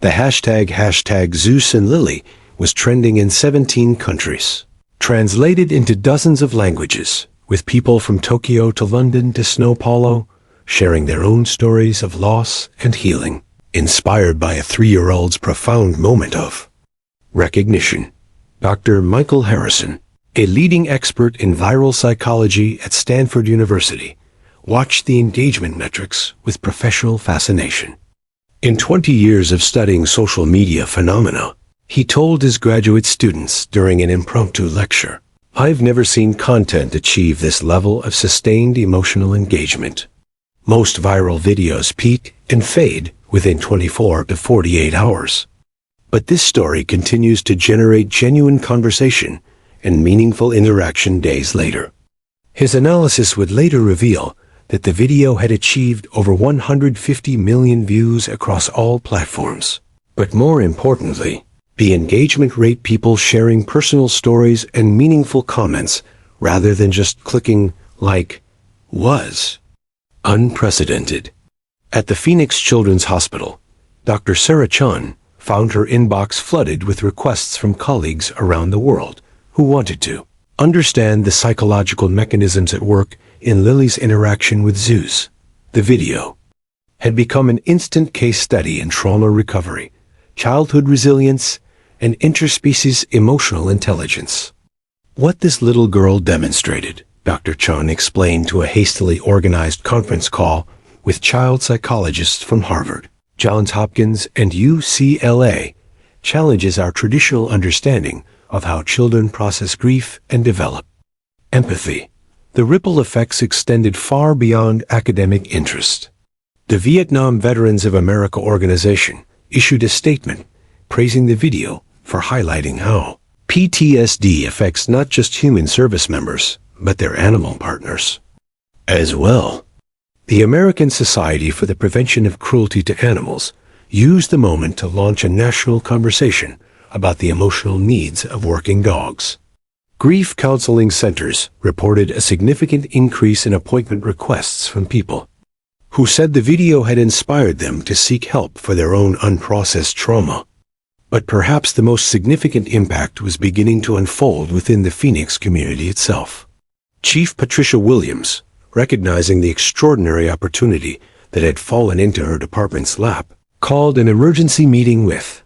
The hashtag Zeus and Lily was trending in 17 countries, translated into dozens of languages, with people from Tokyo to London to São Paulo sharing their own stories of loss and healing, inspired by a 3-year-old's profound moment of recognition. Dr. Michael Harrison, a leading expert in viral psychology at Stanford University, watched the engagement metrics with professional fascination. In 20 years of studying social media phenomena, he told his graduate students during an impromptu lecture, "I've never seen content achieve this level of sustained emotional engagement. Most viral videos peak and fade within 24 to 48 hours. But this story continues to generate genuine conversation and meaningful interaction days later." His analysis would later reveal that the video had achieved over 150 million views across all platforms. But more importantly, the engagement rate, people sharing personal stories and meaningful comments rather than just clicking like, was unprecedented. At the Phoenix Children's Hospital, Dr. Sarah Chun found her inbox flooded with requests from colleagues around the world who wanted to understand the psychological mechanisms at work in Lily's interaction with Zeus. The video had become an instant case study in trauma recovery, childhood resilience, and interspecies emotional intelligence. What this little girl demonstrated, Dr. Chun explained to a hastily organized conference call with child psychologists from Harvard, Johns Hopkins, and UCLA, challenges our traditional understanding of how children process grief and develop empathy. The ripple effects extended far beyond academic interest. The Vietnam Veterans of America organization issued a statement praising the video for highlighting how PTSD affects not just human service members, but their animal partners as well. The American Society for the Prevention of Cruelty to Animals used the moment to launch a national conversation about the emotional needs of working dogs. Grief counseling centers reported a significant increase in appointment requests from people who said the video had inspired them to seek help for their own unprocessed trauma. But perhaps the most significant impact was beginning to unfold within the Phoenix community itself. Chief Patricia Williams, recognizing the extraordinary opportunity that had fallen into her department's lap, called an emergency meeting with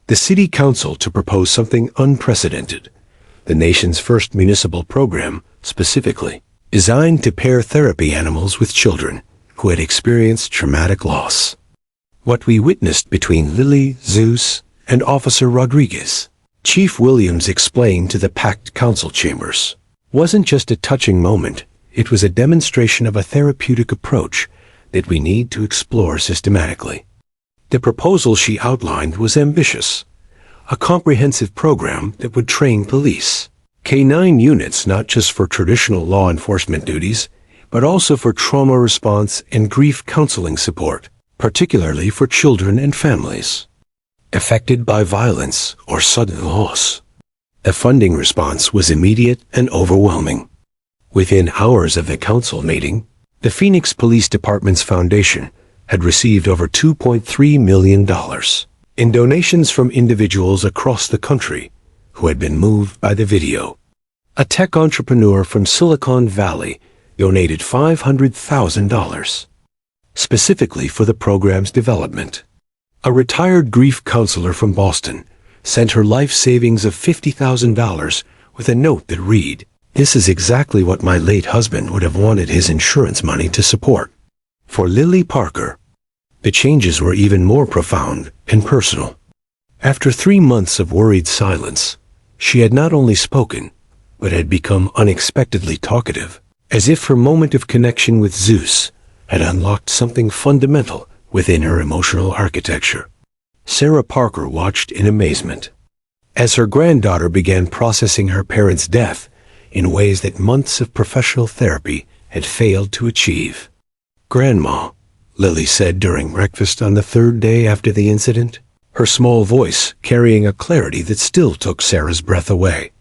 the City Council to propose something unprecedented: the nation's first municipal program, specifically designed to pair therapy animals with children who had experienced traumatic loss. What we witnessed between Lily, Zeus, and Officer Rodriguez, Chief Williams explained to the packed council chambers, wasn't just a touching moment. It was a demonstration of a therapeutic approach that we need to explore systematically. The proposal she outlined was ambitious: a comprehensive program that would train police K-9 units not just for traditional law enforcement duties, but also for trauma response and grief counseling support, particularly for children and families affected by violence or sudden loss. The funding response was immediate and overwhelming. Within hours of the council meeting, the Phoenix Police Department's foundation had received over $2.3 million in donations from individuals across the country who had been moved by the video. A tech entrepreneur from Silicon Valley donated $500,000 specifically for the program's development. A retired grief counselor from Boston sent her life savings of $50,000 with a note that read, "This is exactly what my late husband would have wanted his insurance money to support." For Lily Parker, the changes were even more profound and personal. After 3 months of worried silence, she had not only spoken, but had become unexpectedly talkative, as if her moment of connection with Zeus had unlocked something fundamental within her emotional architecture. Sarah Parker watched in amazement as her granddaughter began processing her parents' death in ways that months of professional therapy had failed to achieve. "Grandma," Lily said during breakfast on the third day after the incident, her small voice carrying a clarity that still took Sarah's breath away.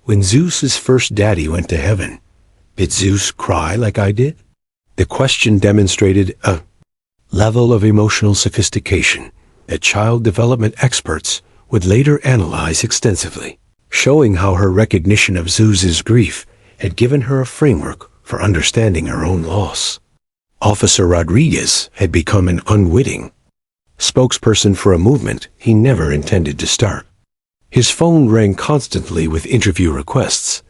"When Zeus's first daddy went to heaven, did Zeus cry like I did?" The question demonstrated a level of emotional sophistication that child development experts would later analyze extensively, showing how her recognition of Zeus's grief had given her a framework for understanding her own loss. Officer Rodriguez had become an unwitting spokesperson for a movement he never intended to start. His phone rang constantly with interview requests,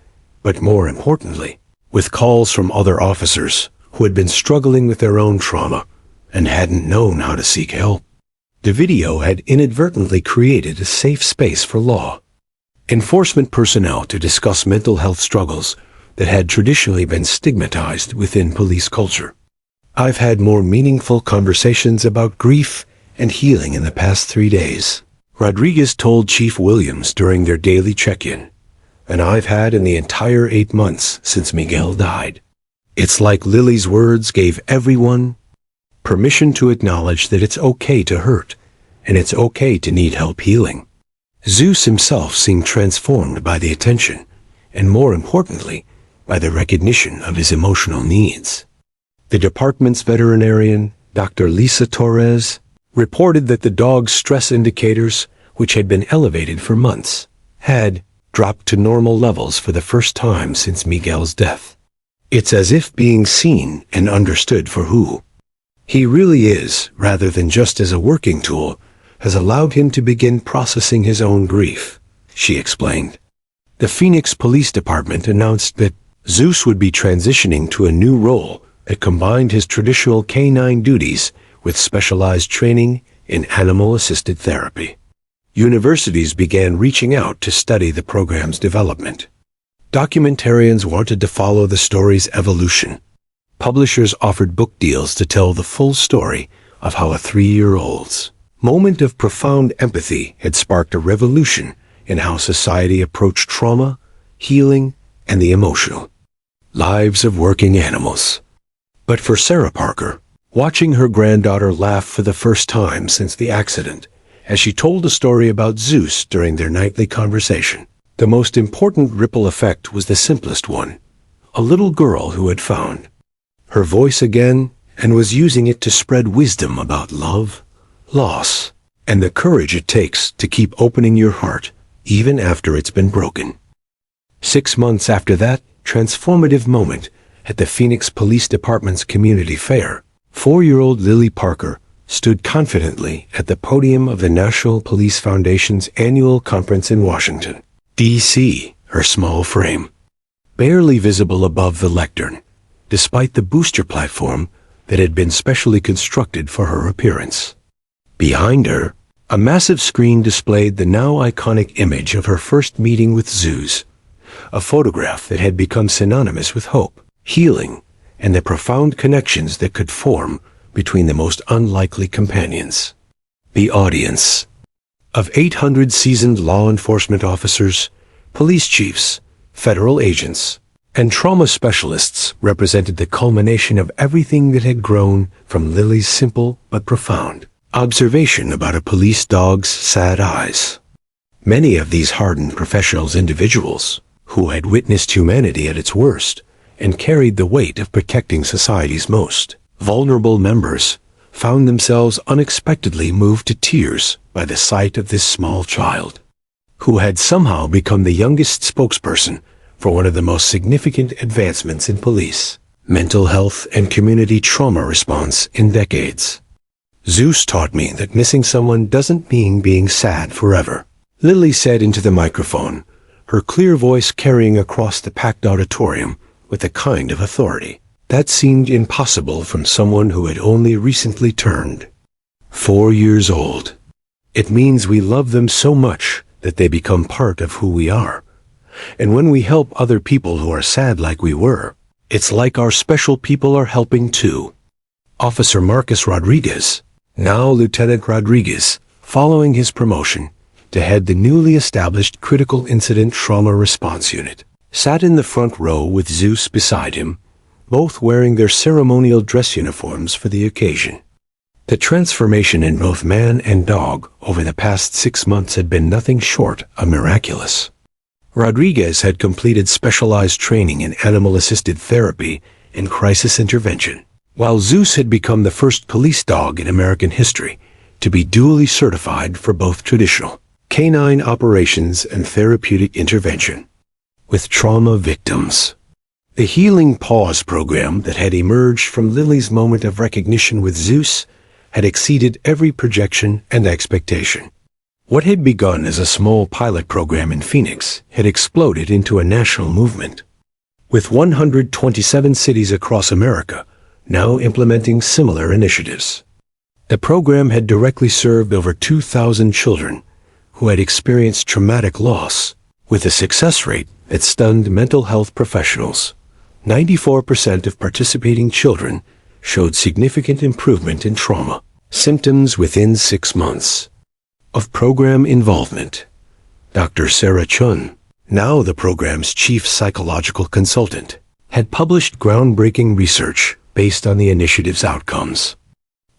but more importantly, with calls from other officers who had been struggling with their own trauma and hadn't known how to seek help. The video had inadvertently created a safe space for law enforcement personnel to discuss mental health struggles that had traditionally been stigmatized within police culture. "I've had more meaningful conversations about grief and healing in the past 3 days," Rodriguez told Chief Williams during their daily check-in, "and I've had in the entire 8 months since Miguel died." It's like Lily's words gave everyone permission to acknowledge that it's okay to hurt, and it's okay to need help healing. Zeus himself seemed transformed by the attention, and more importantly, by the recognition of his emotional needs. The department's veterinarian, Dr. Lisa Torres, reported that the dog's stress indicators, which had been elevated for months, had dropped to normal levels for the first time since Miguel's death. It's as if being seen and understood for who he really is, rather than just as a working tool, has allowed him to begin processing his own grief, she explained. The Phoenix Police Department announced that Zeus would be transitioning to a new role that combined his traditional canine duties with specialized training in animal-assisted therapy. Universities began reaching out to study the program's development. Documentarians wanted to follow the story's evolution. Publishers offered book deals to tell the full story of how a 3-year-old's moment of profound empathy had sparked a revolution in how society approached trauma, healing, and the emotional lives of working animals. But for Sarah Parker, watching her granddaughter laugh for the first time since the accident, as she told a story about Zeus during their nightly conversation, the most important ripple effect was the simplest one: a little girl who had found her voice again and was using it to spread wisdom about love, loss, and the courage it takes to keep opening your heart even after it's been broken. 6 months after that transformative moment at the Phoenix Police Department's community fair, 4-year-old Lily Parker stood confidently at the podium of the National Police Foundation's annual conference in Washington, D.C., her small frame barely visible above the lectern, despite the booster platform that had been specially constructed for her appearance. Behind her, a massive screen displayed the now iconic image of her first meeting with Zeus, a photograph that had become synonymous with hope, healing, and the profound connections that could form between the most unlikely companions. The audience of 800 seasoned law enforcement officers, police chiefs, federal agents, and trauma specialists represented the culmination of everything that had grown from Lily's simple but profound observation about a police dog's sad eyes. Many of these hardened professionals, individuals who had witnessed humanity at its worst and carried the weight of protecting society's most vulnerable members, found themselves unexpectedly moved to tears by the sight of this small child, who had somehow become the youngest spokesperson for one of the most significant advancements in police, mental health, and community trauma response in decades. "Zeus taught me that missing someone doesn't mean being sad forever," Lily said into the microphone, her clear voice carrying across the packed auditorium with a kind of authority that seemed impossible from someone who had only recently turned 4 years old. "It means we love them so much that they become part of who we are. And when we help other people who are sad like we were, it's like our special people are helping too." Officer Marcus Rodriguez, now Lieutenant Rodriguez, following his promotion to head the newly established Critical Incident Trauma Response Unit, sat in the front row with Zeus beside him, both wearing their ceremonial dress uniforms for the occasion. The transformation in both man and dog over the past 6 months had been nothing short of miraculous. Rodriguez had completed specialized training in animal-assisted therapy and crisis intervention, while Zeus had become the first police dog in American history to be duly certified for both traditional canine operations and therapeutic intervention with trauma victims. The Healing Paws program that had emerged from Lily's moment of recognition with Zeus had exceeded every projection and expectation. What had begun as a small pilot program in Phoenix had exploded into a national movement, with 127 cities across America now implementing similar initiatives. The program had directly served over 2,000 children who had experienced traumatic loss, with a success rate that stunned mental health professionals. 94% of participating children showed significant improvement in trauma symptoms within 6 months of program involvement. Dr. Sarah Chun, now the program's chief psychological consultant, had published groundbreaking research based on the initiative's outcomes.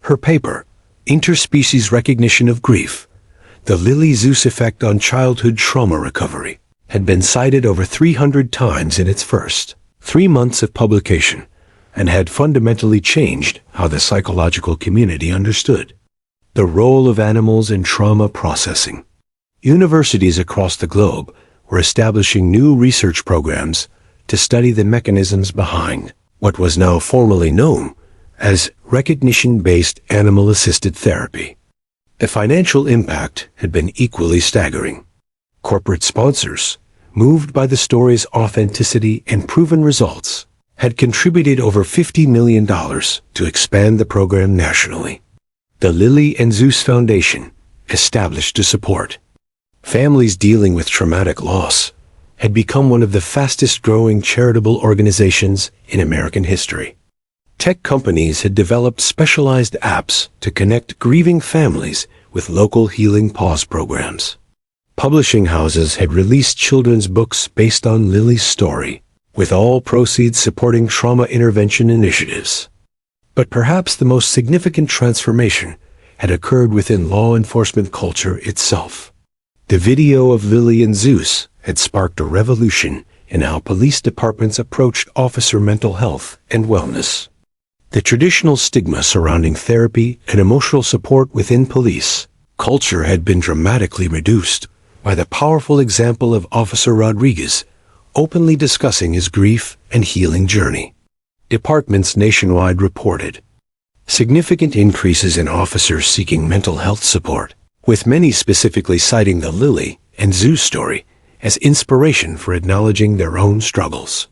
Her paper, Interspecies Recognition of Grief: The Lily Zeus Effect on Childhood Trauma Recovery, had been cited over 300 times in its first 3 months of publication, and had fundamentally changed how the psychological community understood the role of animals in trauma processing. Universities across the globe were establishing new research programs to study the mechanisms behind what was now formally known as recognition-based animal-assisted therapy. The financial impact had been equally staggering. Corporate sponsors, moved by the story's authenticity and proven results, had contributed over $50 million to expand the program nationally. The Lily and Zeus Foundation, established to support families dealing with traumatic loss, had become one of the fastest-growing charitable organizations in American history. Tech companies had developed specialized apps to connect grieving families with local Healing Paws programs. Publishing houses had released children's books based on Lily's story, with all proceeds supporting trauma intervention initiatives. But perhaps the most significant transformation had occurred within law enforcement culture itself. The video of Lily and Zeus had sparked a revolution in how police departments approached officer mental health and wellness. The traditional stigma surrounding therapy and emotional support within police culture had been dramatically reduced by the powerful example of Officer Rodriguez openly discussing his grief and healing journey. Departments nationwide reported significant increases in officers seeking mental health support, with many specifically citing the Lily and Zeus story as inspiration for acknowledging their own struggles.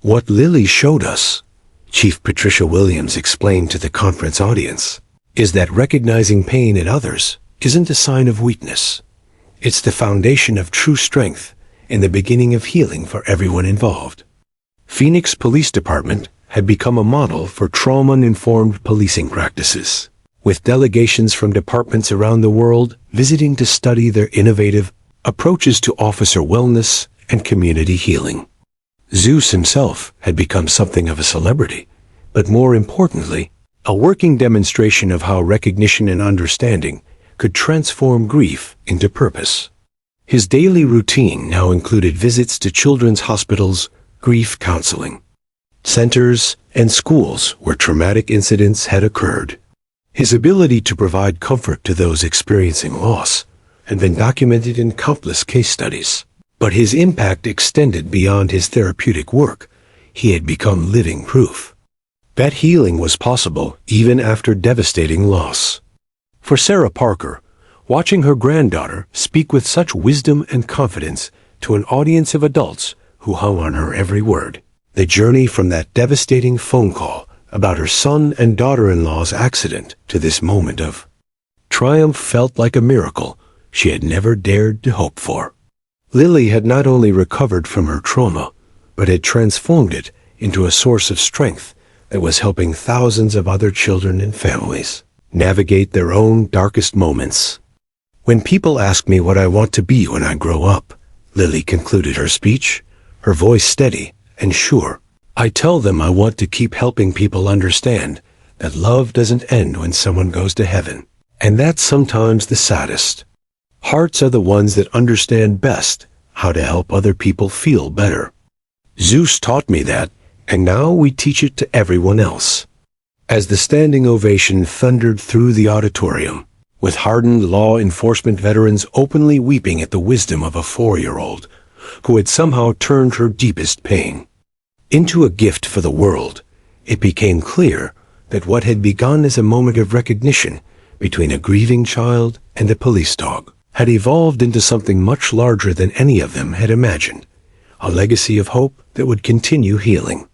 What Lily showed us, Chief Patricia Williams explained to the conference audience, is that recognizing pain in others isn't a sign of weakness. It's the foundation of true strength and the beginning of healing for everyone involved. Phoenix Police Department had become a model for trauma-informed policing practices, with delegations from departments around the world visiting to study their innovative approaches to officer wellness and community healing. Zeus himself had become something of a celebrity, but more importantly, a working demonstration of how recognition and understanding could transform grief into purpose. His daily routine now included visits to children's hospitals, grief counseling centers, and schools where traumatic incidents had occurred. His ability to provide comfort to those experiencing loss had been documented in countless case studies, but his impact extended beyond his therapeutic work. He had become living proof that healing was possible even after devastating loss. For Sarah Parker, watching her granddaughter speak with such wisdom and confidence to an audience of adults who hung on her every word, the journey from that devastating phone call about her son and daughter-in-law's accident to this moment of triumph felt like a miracle she had never dared to hope for. Lily had not only recovered from her trauma, but had transformed it into a source of strength that was helping thousands of other children and families navigate their own darkest moments. When people ask me what I want to be when I grow up, Lily concluded her speech, her voice steady and sure, I tell them I want to keep helping people understand that love doesn't end when someone goes to heaven. And that's sometimes the saddest. Hearts are the ones that understand best how to help other people feel better. Zeus taught me that, and now we teach it to everyone else. As the standing ovation thundered through the auditorium, with hardened law enforcement veterans openly weeping at the wisdom of a 4-year-old who had somehow turned her deepest pain into a gift for the world, it became clear that what had begun as a moment of recognition between a grieving child and a police dog had evolved into something much larger than any of them had imagined, a legacy of hope that would continue healing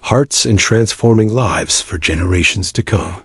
hearts and transforming lives for generations to come.